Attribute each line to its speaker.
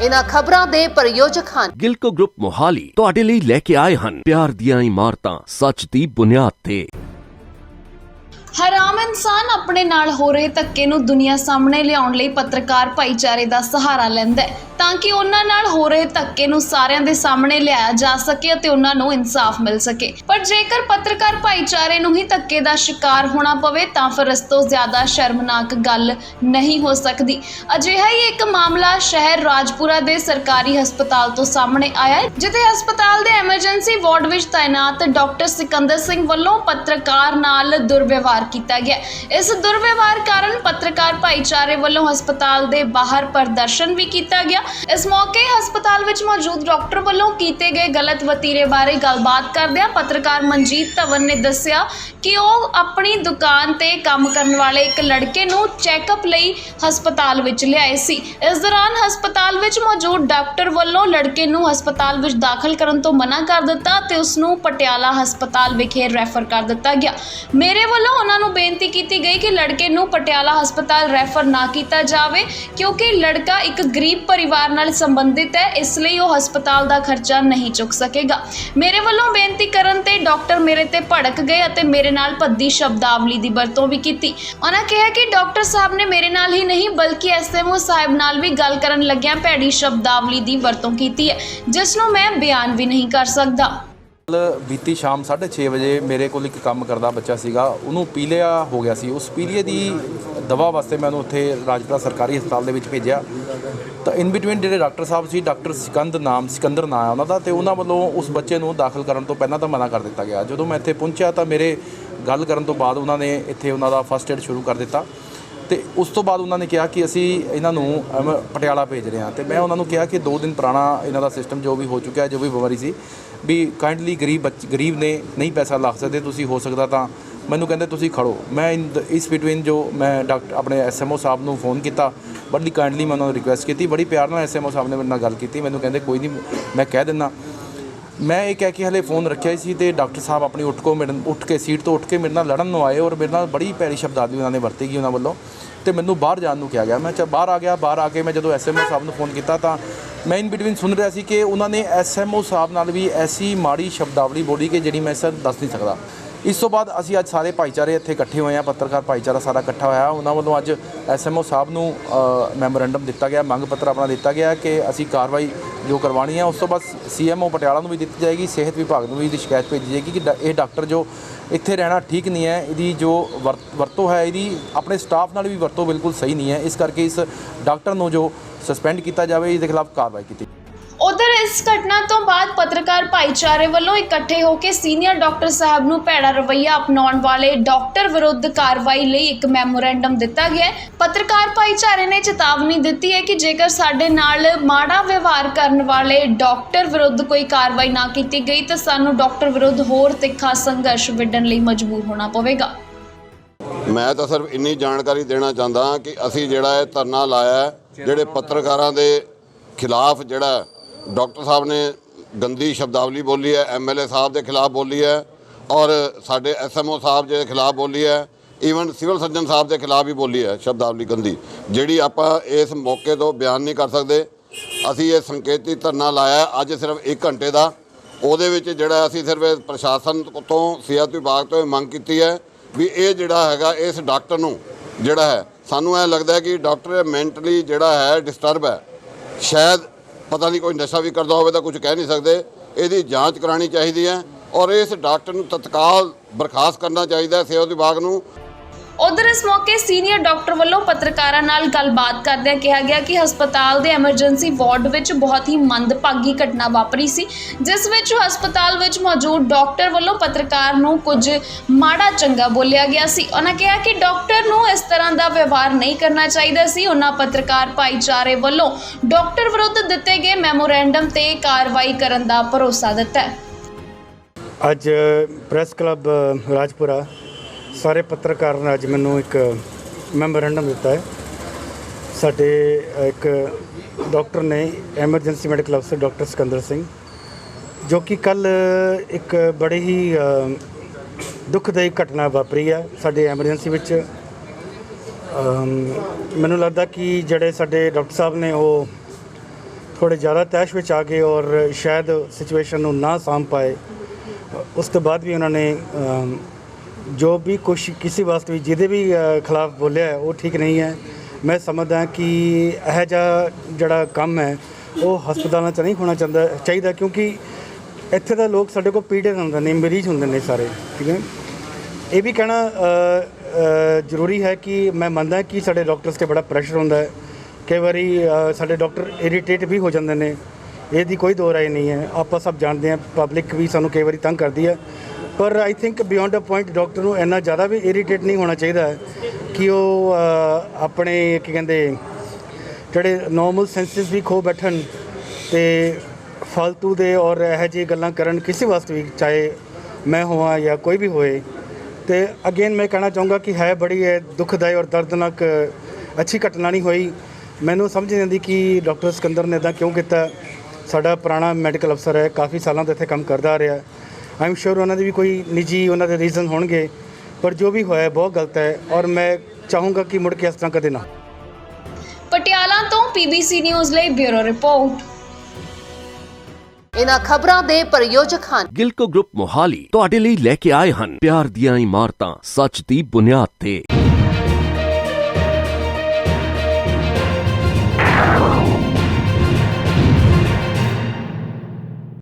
Speaker 1: इन्हां खबरां दे प्रायोजक हन
Speaker 2: गिलको ग्रुप मोहाली तुहाडे लई लैके आए हन प्यार दियां इमारतां सच दी बुनियाद ते।
Speaker 3: हराम इंसान अपने नाल हो रहे धक्के नूं दुनिया सामने लियाउण लई पत्रकार भाईचारे दा सहारा लैंदा है तां कि उन्हां नाल हो रहे धक्के नूं सारिआं दे सामने लिआया जा सके अते उन्हां नूं इंसाफ मिल सके। पर जेकर पत्रकार भाईचारे नूं ही धक्के दा शिकार होना पवे तां फिर इस तों ज़्यादा शर्मनाक गल नहीं हो सकदी। अजिहा ही एक मामला शहर राजपुरा दे सरकारी हस्पताल तो सामने आया है जिथे हस्पताल दे एमरजेंसी वार्ड विच तैनात डॉक्टर सिकंदर सिंह वल्लों पत्रकार नाल दुर्व्यवहार किया गया। इस दुर्व्यवहार कारण पत्रकार भाईचारे वालों हस्पताल दे बाहर प्रदर्शन भी किया गया। इस मौके हस्पताल विच मौजूद डॉक्टर वालों किए गए गलत वतीरे बारे गलबात करदिआं पत्रकार मनजीत धवन ने दस्सिया कि वह अपनी दुकान ते काम करने वाले एक लड़के नूं चैकअप लई हस्पताल विच लिआए सी। इस दौरान हस्पताल विच मौजूद डॉक्टर वालों लड़के नूं हस्पताल विच दाखिल करन तो मना कर दिता ते उस नूं पटियाला हस्पताल विखे रैफर कर दिता गया। मेरे वालों उन्होंने बेनती की गई कि लड़के नूं पटियाला हस्पताल रैफर ना किया जाए क्योंकि लड़का एक गरीब परिवार नाल संबंधित है, इसलिए वह हस्पताल का खर्चा नहीं चुक सकेगा। मेरे वालों बेनती करन ते डॉक्टर मेरे ते भड़क गए और मेरे नाल भद्दी शब्दावली की वरतों भी की। उन्होंने कहा कि डॉक्टर साहब ने मेरे नाल ही नहीं बल्कि SMO साहब नाल भी गल करन लग्गिआं भैड़ी शब्दावली की वरतों की है जिसनूं मैं बयान भी नहीं कर सकता।
Speaker 4: बीती शाम 6:30 वजे मेरे को एक काम करता बच्चा सीगा उन्होंने पीलिया हो गया सी। उस पीलिए की दवा वास्ते मैं उत्थे राजपुरा सरकारी हस्पताल दे विच भेजिया तो इन बिटवीन जो डॉक्टर साहब से डॉक्टर सिकंदर नाम है उन्होंने तो उन्होंने वालों उस बच्चे को दाखिल करने तो पहला तो मना कर दिता गया। जो मैं इत्थे पहुंचा तो मेरे गल करन तो बाद उन्होंने इत्थे उन्होंने फस्ट एड शुरू कर दिता तो उस तो बाद उन्होंने कहा कि असी इन्हों पटियाला भेज रहे हैं। तो मैं उन्होंने कहा कि 2 दिन पुराना इन्हों का सिस्टम जो भी हो चुका है, जो भी बीमारी सी भी काइंडली गरीब ने नहीं पैसा ला सकते, तुसी हो सकता तो मैनू कहते तुसी खड़ो। मैं इस बिटवीन जो मैं डॉक्टर अपने SMO साहब को फोन किया बड़ी काइंडली मैं उन्होंने रिक्वेस्ट की, बड़ी प्यार नाल SMO साहब ने मेरे नाल गल की। मैनू कहते कोई नहीं मैं कह दिना। मैं ये कह के हले फोन रखा ही सी तो डॉक्टर साहब अपनी उठ के सीट तो उठ के मेरे नाल लड़न आए और मेरे नाल बड़ी भैड़ी शब्दावली उन्होंने वरती गई उन्होंने वालों। तो मैनू बाहर जाने को कहा गया। मैं बाहर आ गया। बाहर आके मैं जो SMO साहब को फोन किया तो मैं इन बिटवीन सुन रहा सी कि उन्होंने SMO साहब नाल भी ऐसी माड़ी शब्दावली बोली कि जी मैं सर दस नहीं सकता। इस तो बाद असी अज सारे भाईचारे इत्थे इकट्ठे हुए हैं, पत्रकार भाईचारा सारा इकट्ठा होया। उन्होंने वालों अज SMO साहब को मैमोरेंडम दिता गया, मंग पत्र अपना दिता गया कि असी कार्रवाई जो करवानी है। उस तो बाद CMO पटियाला को भी दी जाएगी, सेहत विभाग को भी इसकी शिकायत भेजी जाएगी कि यह डॉक्टर जो इत्थे रहना ठीक नहीं है, इसकी जो वरतों है यदी अपने स्टाफ नाल भी वरतों बिल्कुल सही नहीं है। इस करके इस डॉक्टर को जो सस्पेंड किया जाए, इसके खिलाफ कार्रवाई की।
Speaker 3: उधर इस घटना तो बाद पत्रकार भाईचारे वालों इकट्ठे होकर सीनियर डॉक्टर साहब नूं भैड़ा रवैया अपनाउण वाले डॉक्टर विरुद्ध कार्रवाई लई एक मैमोरेंडम दिता गया। पत्रकार भाईचारे ने चेतावनी दी है कि जेकर साडे नाल माड़ा व्यवहार करने वाले डॉक्टर विरुद्ध कोई कार्रवाई ना की गई तो सानूं डॉक्टर विरुद्ध होर तिखा संघर्ष विढ़ण लई मजबूर होना पवेगा।
Speaker 5: मैं तो सिर्फ इन्नी जानकारी देना चाहता हाँ कि असी जिहड़ा है धरना लाया जिहड़े पत्रकारां दे खिलाफ जिहड़ा डॉक्टर साहब ने गंदी शब्दावली बोली है, MLA साहब के खिलाफ बोली है और साढ़े SMO साहब के खिलाफ बोली है, ईवन सिविल सर्जन साहब के खिलाफ भी बोली है शब्दावली गंदी जिहड़ी आपां इस मौके तो बयान नहीं कर सकते। असी ये संकेती धरना लाया अज सिर्फ 1 घंटे का, उहदे विच जिहड़ा असी सिर्फ प्रशासन तो सेहत विभाग तो मंग की है भी ये जिहड़ा हैगा इस डॉक्टर नूं जिहड़ा है सानूं ऐ लगदा है कि डॉक्टर मेंटली जिहड़ा है डिस्टर्ब है, शायद पता नहीं कोई नशा भी करता हो तो कुछ कह नहीं सकते। इसकी जांच करानी चाहिए है और इस डॉक्टर को तत्काल बर्खास्त करना चाहिए सेहत विभाग को।
Speaker 3: उधर इस मौके सीनियर डॉक्टर वालों पत्रकारां नाल गलबात करदे कहा गया कि हस्पताल के एमरजेंसी वार्ड विच बहुत ही मंदभागी घटना वापरी सी जिस विच हस्पताल विच मौजूद डॉक्टर वालों पत्रकार नूं कुछ माड़ा चंगा बोलिया गया सी। उन्होंने कहा कि डॉक्टर नूं इस तरह का व्यवहार नहीं करना चाहिए सी। उन्होंने पत्रकार भाईचारे वालों डॉक्टर विरुद्ध दिते गए मैमोरेंडम ते कार्रवाई करन दा भरोसा दिता है।
Speaker 6: अज प्रेस क्लब राजपुरा सारे पत्रकार ने अज मैनू एक मैमोरेंडम दिता है। साडे एक डॉक्टर ने एमरजेंसी मैडिकल अफसर डॉक्टर सिकंदर सिंह जो कि कल एक बड़ी ही दुखदायी घटना वापरी है साडे एमरजेंसी विच। मैनू लगता कि जड़े साडे डॉक्टर साहब ने वो ਥੋੜ੍ਹੇ ਜ਼ਿਆਦਾ ਤੈਸ਼ ਵਿੱਚ ਆ ਗਏ ਔਰ ਸ਼ਾਇਦ ਸਿਚੁਏਸ਼ਨ ਨੂੰ ਨਾ ਸਾਂਭ ਪਾਏ। ਉਸ ਤੋਂ ਬਾਅਦ ਵੀ ਉਹਨਾਂ ਨੇ ਜੋ ਵੀ ਕੁਛ ਕਿਸੇ ਵਾਸਤੇ ਵੀ ਜਿਹਦੇ ਵੀ ਖਿਲਾਫ ਬੋਲਿਆ ਹੈ ਉਹ ਠੀਕ ਨਹੀਂ ਹੈ। ਮੈਂ ਸਮਝਦਾ ਕਿ ਇਹ ਜਿਹਾ ਜਿਹੜਾ ਕੰਮ ਹੈ ਉਹ ਹਸਪਤਾਲਾਂ 'ਚ ਨਹੀਂ ਹੋਣਾ ਚਾਹੀਦਾ ਕਿਉਂਕਿ ਇੱਥੇ ਦਾ ਲੋਕ ਸਾਡੇ ਕੋਲ ਪੀੜਿਤ ਹੁੰਦੇ ਨੇ, ਮਰੀਜ਼ ਹੁੰਦੇ ਨੇ ਸਾਰੇ, ਠੀਕ ਹੈ। ਇਹ ਵੀ ਕਹਿਣਾ ਜ਼ਰੂਰੀ ਹੈ ਕਿ ਮੈਂ ਮੰਨਦਾ ਕਿ ਸਾਡੇ ਡਾਕਟਰਸ 'ਤੇ ਬੜਾ ਪ੍ਰੈਸ਼ਰ ਹੁੰਦਾ ਹੈ। ਕਈ ਵਾਰੀ ਸਾਡੇ ਡਾਕਟਰ ਇਰੀਟੇਟ ਵੀ ਹੋ ਜਾਂਦੇ ਨੇ, ਇਹਦੀ ਕੋਈ ਦੋ ਰਾਏ ਨਹੀਂ ਹੈ। ਆਪਾਂ ਸਭ ਜਾਣਦੇ ਹਾਂ, ਪਬਲਿਕ ਵੀ ਸਾਨੂੰ ਕਈ ਵਾਰੀ ਤੰਗ ਕਰਦੀ ਹੈ, ਪਰ I think beyond a point doctor ਨੂੰ ਇੰਨਾ ਜ਼ਿਆਦਾ ਵੀ ਇਰੀਟੇਟ ਨਹੀਂ ਹੋਣਾ ਚਾਹੀਦਾ ਹੈ ਕਿ ਉਹ ਆਪਣੇ ਕੀ ਕਹਿੰਦੇ ਜਿਹੜੇ ਨੋਰਮਲ ਸੈਂਸਿਸ ਵੀ ਖੋ ਬੈਠਣ ਅਤੇ ਫालतू ਦੇ ਔਰ ਇਹੋ ਜਿਹੀ ਗੱਲਾਂ ਕਰਨ ਕਿਸੇ ਵਾਸਤੇ ਵੀ, ਚਾਹੇ ਮੈਂ ਹੋਵਾਂ ਜਾਂ ਕੋਈ ਵੀ ਹੋਏ। ਅਤੇ ਅਗੇਨ ਮੈਂ ਕਹਿਣਾ ਚਾਹੂੰਗਾ ਕਿ ਹੈ ਬੜੀ ਦੁਖਦਾਈ ਔਰ ਦਰਦਨਾਕ ਅੱਛੀ ਘਟਨਾ ਨਹੀਂ ਹੋਈ। ਮੈਨੂੰ ਸਮਝ ਨਹੀਂ ਆਉਂਦੀ ਕਿ ਡਾਕਟਰ ਸਿਕੰਦਰ ਨੇ ਇੱਦਾਂ ਕਿਉਂ ਕੀਤਾ। ਸਾਡਾ ਪੁਰਾਣਾ ਮੈਡੀਕਲ ਅਫਸਰ ਹੈ, ਕਾਫੀ ਸਾਲਾਂ ਤੋਂ ਇੱਥੇ ਕੰਮ ਕਰਦਾ ਆ ਰਿਹਾ। ਆਈ ਐਮ ਸ਼ੋਰ ਉਹਨਾਂ ਦੇ ਵੀ ਕੋਈ ਨਿੱਜੀ ਉਹਨਾਂ ਦੇ ਰੀਜ਼ਨ ਹੋਣਗੇ, ਪਰ ਜੋ ਵੀ ਹੋਇਆ ਬਹੁਤ ਗਲਤ ਹੈ ਔਰ ਮੈਂ ਚਾਹੂੰਗਾ ਕਿ ਮੁੜ ਕੇ ਇਸ ਤਰ੍ਹਾਂ ਕਦੇ ਨਾ।
Speaker 3: ਪਟਿਆਲਾ ਤੋਂ PBC ਨਿਊਜ਼ ਲਈ ਬਿਊਰੋ ਰਿਪੋਰਟ।
Speaker 1: ਇਹਨਾਂ ਖਬਰਾਂ ਦੇ ਪ੍ਰਯੋਜਕ ਹਨ
Speaker 2: ਗਿਲਕੋ ਗਰੁੱਪ ਮੋਹਾਲੀ ਤੁਹਾਡੇ ਲਈ ਲੈ ਕੇ ਆਏ ਹਨ ਪਿਆਰ ਦੀਆਂ ਇਮਾਰਤਾਂ ਸੱਚ ਦੀ ਬੁਨਿਆਦ ਤੇ।